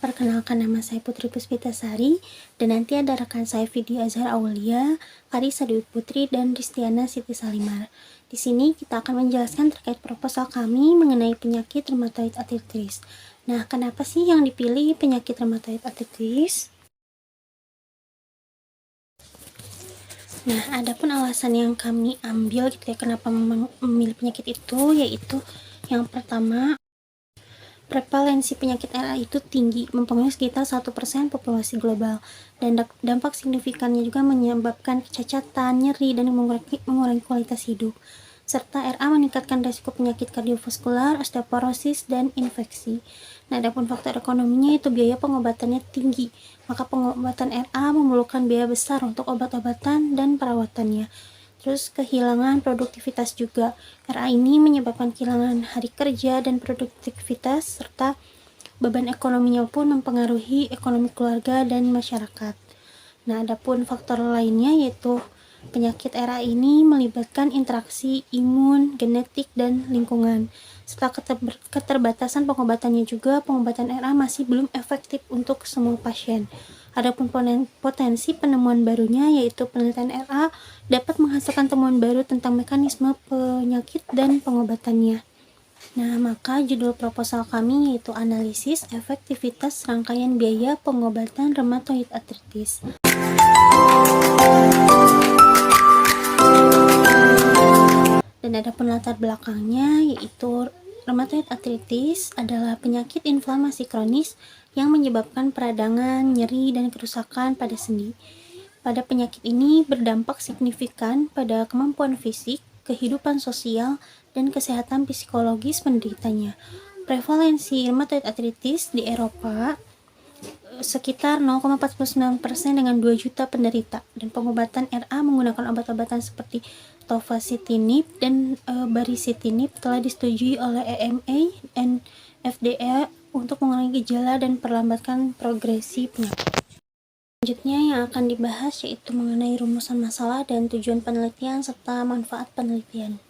Perkenalkan, nama saya Putri Puspitasari, dan nanti ada rekan saya Vidya Azhar Aulia, Karisa Dwi Putri, dan Ristiana Siti Salimar. Di sini kita akan menjelaskan terkait proposal kami mengenai penyakit rheumatoid arthritis. Nah, kenapa sih yang dipilih penyakit rheumatoid arthritis? Nah, adapun alasan yang kami ambil gitu ya, kenapa memilih penyakit itu, yaitu yang pertama, prevalensi penyakit RA itu tinggi, mempengaruhi sekitar 1% populasi global, dan dampak signifikannya juga menyebabkan kecacatan, nyeri, dan mengurangi kualitas hidup. Serta RA meningkatkan risiko penyakit kardiovaskular, osteoporosis, dan infeksi. Nah, adapun faktor ekonominya itu biaya pengobatannya tinggi, maka pengobatan RA memerlukan biaya besar untuk obat-obatan dan perawatannya. Terus kehilangan produktivitas juga. RA ini menyebabkan kehilangan hari kerja dan produktivitas, serta beban ekonominya pun mempengaruhi ekonomi keluarga dan masyarakat. Nah, adapun faktor lainnya yaitu penyakit RA ini melibatkan interaksi imun, genetik, dan lingkungan. Setelah keterbatasan pengobatannya juga, pengobatan RA masih belum efektif untuk semua pasien. Adapun potensi penemuan barunya yaitu penelitian RA dapat menghasilkan temuan baru tentang mekanisme penyakit dan pengobatannya. Nah, maka judul proposal kami yaitu analisis efektivitas rangkaian biaya pengobatan rheumatoid arthritis. Dan adapun latar belakangnya yaitu rheumatoid arthritis adalah penyakit inflamasi kronis yang menyebabkan peradangan, nyeri, dan kerusakan pada sendi. Pada penyakit ini berdampak signifikan pada kemampuan fisik, kehidupan sosial, dan kesehatan psikologis penderitanya. Prevalensi rheumatoid arthritis di Eropa sekitar 0,49% dengan 2 juta penderita, dan pengobatan RA menggunakan obat-obatan seperti tofacitinib dan baricitinib telah disetujui oleh EMA dan FDA untuk mengurangi gejala dan perlambatkan progresi penyakit. Selanjutnya yang akan dibahas yaitu mengenai rumusan masalah dan tujuan penelitian serta manfaat penelitian.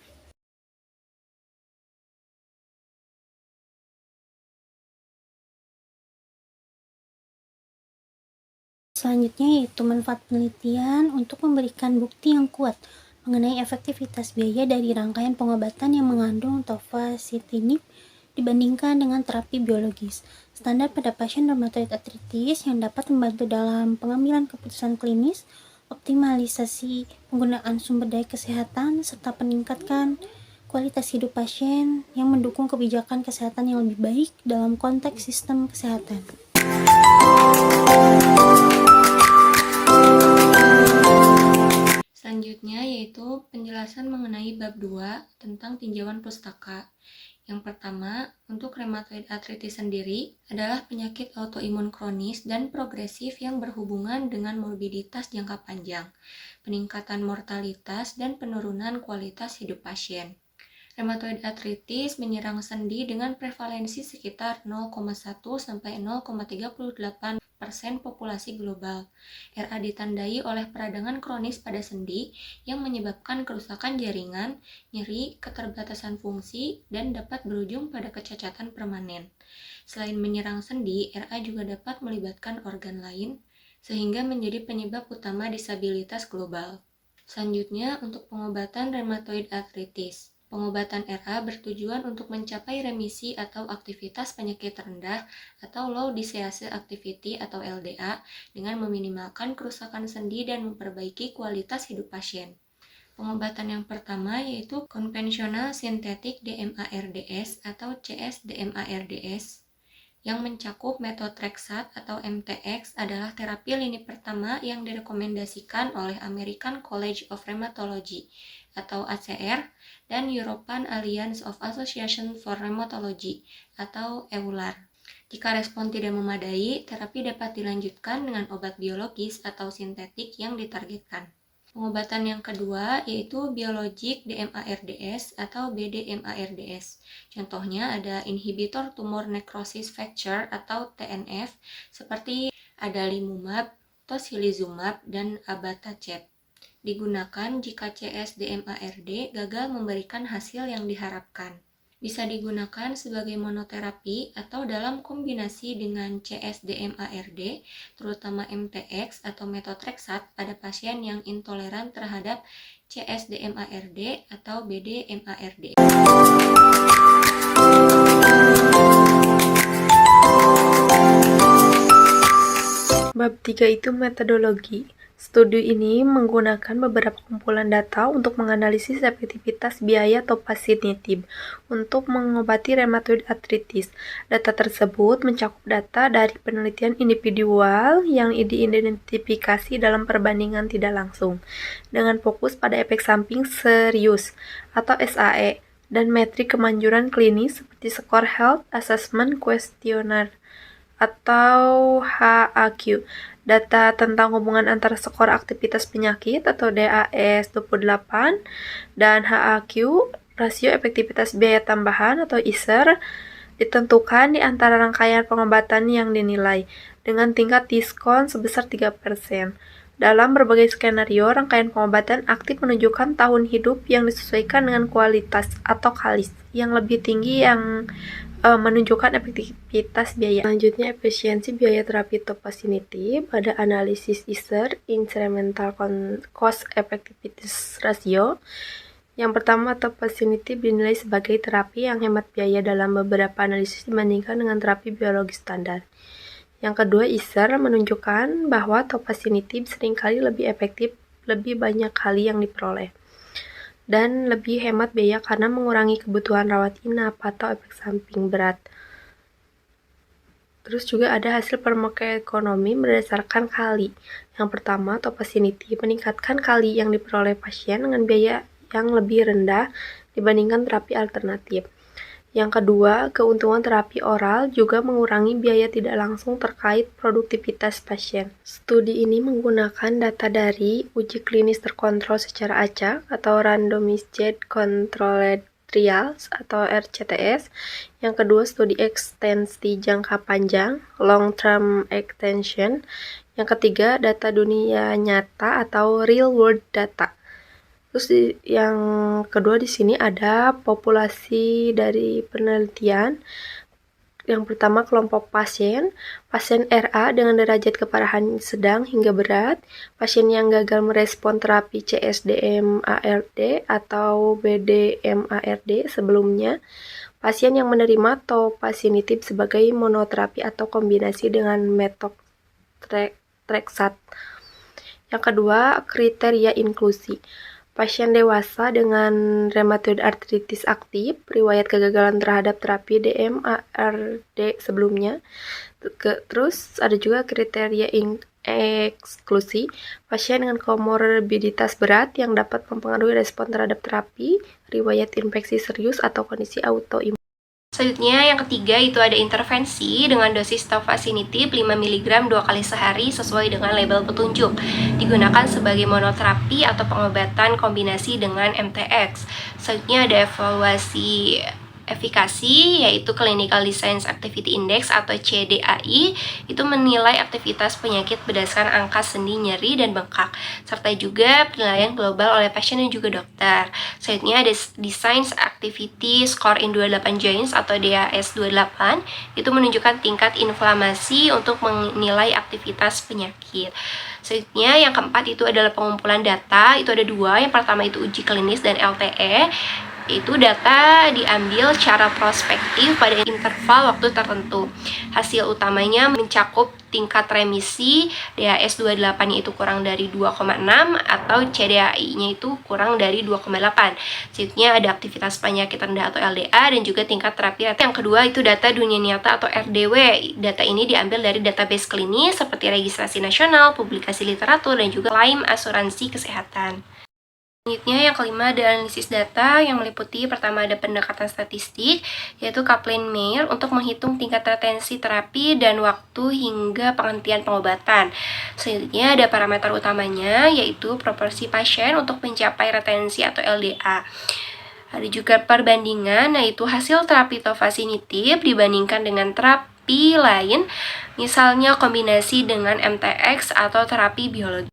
Selanjutnya yaitu manfaat penelitian untuk memberikan bukti yang kuat mengenai efektivitas biaya dari rangkaian pengobatan yang mengandung tofacitinib dibandingkan dengan terapi biologis. Standar pada pasien rheumatoid arthritis yang dapat membantu dalam pengambilan keputusan klinis, optimalisasi penggunaan sumber daya kesehatan, serta peningkatkan kualitas hidup pasien yang mendukung kebijakan kesehatan yang lebih baik dalam konteks sistem kesehatan. Selanjutnya yaitu penjelasan mengenai bab 2 tentang tinjauan pustaka. Yang pertama, untuk rheumatoid arthritis sendiri adalah penyakit autoimun kronis dan progresif yang berhubungan dengan morbiditas jangka panjang, peningkatan mortalitas, dan penurunan kualitas hidup pasien. Rheumatoid arthritis menyerang sendi dengan prevalensi sekitar 0,1 sampai 0,38% populasi global. RA ditandai oleh peradangan kronis pada sendi yang menyebabkan kerusakan jaringan, nyeri, keterbatasan fungsi, dan dapat berujung pada kecacatan permanen. Selain menyerang sendi, RA juga dapat melibatkan organ lain, sehingga menjadi penyebab utama disabilitas global. Selanjutnya, untuk pengobatan rheumatoid arthritis. Pengobatan RA bertujuan untuk mencapai remisi atau aktivitas penyakit rendah atau low disease activity atau LDA dengan meminimalkan kerusakan sendi dan memperbaiki kualitas hidup pasien. Pengobatan yang pertama yaitu konvensional sintetik DMARDS atau CS-DMARDS yang mencakup methotrexate atau MTX adalah terapi lini pertama yang direkomendasikan oleh American College of Rheumatology atau ACR dan European Alliance of Association for Rheumatology atau EULAR. Jika respon tidak memadai, terapi dapat dilanjutkan dengan obat biologis atau sintetik yang ditargetkan. Pengobatan yang kedua yaitu biologic DMARDS atau BDMARDS. Contohnya ada inhibitor tumor necrosis factor atau TNF seperti adalimumab, tocilizumab, dan abatacept. Digunakan jika CS-DMARD gagal memberikan hasil yang diharapkan. Bisa digunakan sebagai monoterapi atau dalam kombinasi dengan CSDMARD, terutama MTX atau metotrexat pada pasien yang intoleran terhadap CSDMARD atau BDMARD. Bab 3 itu metodologi. Studi ini menggunakan beberapa kumpulan data untuk menganalisis efektivitas biaya tofacitinib untuk mengobati rheumatoid arthritis. Data tersebut mencakup data dari penelitian individual yang diidentifikasi dalam perbandingan tidak langsung, dengan fokus pada efek samping serius atau SAE, dan metrik kemanjuran klinis seperti skor Health Assessment Questionnaire atau HAQ. Data tentang hubungan antara skor aktivitas penyakit atau DAS28 dan HAQ, rasio efektivitas biaya tambahan atau ISER, ditentukan di antara rangkaian pengobatan yang dinilai dengan tingkat diskon sebesar 3%. Dalam berbagai skenario, rangkaian pengobatan aktif menunjukkan tahun hidup yang disesuaikan dengan kualitas atau KALIS yang lebih tinggi yang menunjukkan efektivitas biaya. Selanjutnya, efisiensi biaya terapi tofacitinib pada analisis ISER, Incremental Cost Effectiveness Ratio. Yang pertama, tofacitinib dinilai sebagai terapi yang hemat biaya dalam beberapa analisis dibandingkan dengan terapi biologi standar. Yang kedua, ISER menunjukkan bahwa tofacitinib seringkali lebih efektif lebih banyak kali yang diperoleh dan lebih hemat biaya karena mengurangi kebutuhan rawat inap atau efek samping berat. Terus juga ada hasil farmakoekonomi berdasarkan kali. Yang pertama, tofacitinib meningkatkan kali yang diperoleh pasien dengan biaya yang lebih rendah dibandingkan terapi alternatif. Yang kedua, keuntungan terapi oral juga mengurangi biaya tidak langsung terkait produktivitas pasien. Studi ini menggunakan data dari uji klinis terkontrol secara acak atau Randomized Controlled Trials atau RCTS. Yang kedua, studi ekstensi jangka panjang, long term extension. Yang ketiga, data dunia nyata atau real world data. Terus yang kedua di sini ada populasi dari penelitian. Yang pertama, kelompok pasien RA dengan derajat keparahan sedang hingga berat, pasien yang gagal merespon terapi CSDMARD atau BDMARD sebelumnya, pasien yang menerima tofacitinib sebagai monoterapi atau kombinasi dengan metotrexat. Yang kedua, kriteria inklusi. Pasien dewasa dengan rheumatoid arthritis aktif, riwayat kegagalan terhadap terapi DMARD sebelumnya. Terus ada juga kriteria eksklusi, pasien dengan komorbiditas berat yang dapat mempengaruhi respon terhadap terapi, riwayat infeksi serius atau kondisi autoimun. Selanjutnya, yang ketiga itu ada intervensi dengan dosis tofacitinib 5 mg 2 kali sehari sesuai dengan label petunjuk. Digunakan sebagai monoterapi atau pengobatan kombinasi dengan MTX. Selanjutnya ada evaluasi efikasi, yaitu Clinical Disease Activity Index atau CDAI, itu menilai aktivitas penyakit berdasarkan angka sendi, nyeri, dan bengkak, serta juga penilaian global oleh pasien dan juga dokter. Selanjutnya ada Disease Activity Score in 28 Joints atau DAS28, itu menunjukkan tingkat inflamasi untuk menilai aktivitas penyakit. Selanjutnya yang keempat itu adalah pengumpulan data, itu ada dua. Yang pertama itu uji klinis dan LTE. Itu data diambil secara prospektif pada interval waktu tertentu. Hasil utamanya mencakup tingkat remisi DAS28-nya itu kurang dari 2,6 atau CDAI-nya itu kurang dari 2,8. Selanjutnya ada aktivitas penyakit rendah atau LDA dan juga tingkat terapi. Yang kedua itu data dunia nyata atau RDW. Data ini diambil dari database klinis seperti registrasi nasional, publikasi literatur, dan juga klaim asuransi kesehatan. Selanjutnya yang kelima ada analisis data yang meliputi pertama ada pendekatan statistik yaitu Kaplan-Meier untuk menghitung tingkat retensi terapi dan waktu hingga penghentian pengobatan. Selanjutnya ada parameter utamanya yaitu proporsi pasien untuk mencapai retensi atau LDA. Ada juga perbandingan yaitu hasil terapi tofacitinib dibandingkan dengan terapi lain, misalnya kombinasi dengan MTX atau terapi biologi.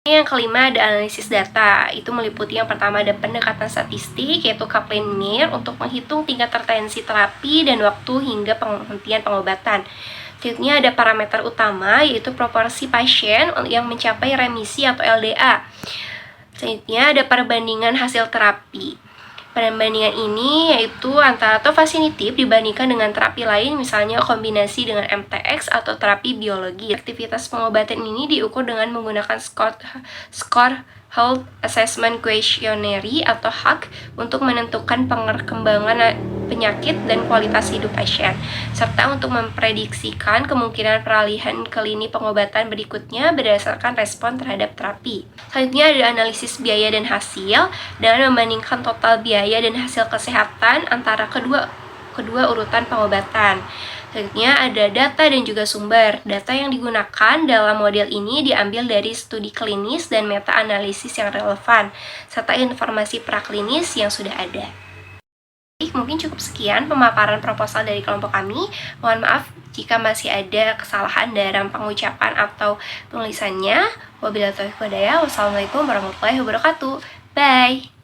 Yang kelima ada analisis data, itu meliputi yang pertama ada pendekatan statistik yaitu Kaplan-Meier untuk menghitung tingkat retensi terapi dan waktu hingga penghentian pengobatan. Selanjutnya ada parameter utama yaitu proporsi pasien yang mencapai remisi atau LDA. Selanjutnya ada perbandingan hasil terapi. Perbandingan ini yaitu antara tofacitinib dibandingkan dengan terapi lain, misalnya kombinasi dengan MTX atau terapi biologi. Aktivitas pengobatan ini diukur dengan menggunakan skor Health Assessment Questionnaire atau HAQ untuk menentukan perkembangan penyakit dan kualitas hidup pasien, serta untuk memprediksikan kemungkinan peralihan ke lini pengobatan berikutnya berdasarkan respon terhadap terapi. Selanjutnya ada analisis biaya dan hasil dengan membandingkan total biaya dan hasil kesehatan antara kedua urutan pengobatan. Selanjutnya ada data dan juga sumber. Data yang digunakan dalam model ini diambil dari studi klinis dan meta-analisis yang relevan, serta informasi praklinis yang sudah ada. Mungkin cukup sekian pemaparan proposal dari kelompok kami. Mohon maaf jika masih ada kesalahan dalam pengucapan atau penulisannya. Wabillahi taufiq wal hidayah. Wassalamualaikum warahmatullahi wabarakatuh. Bye!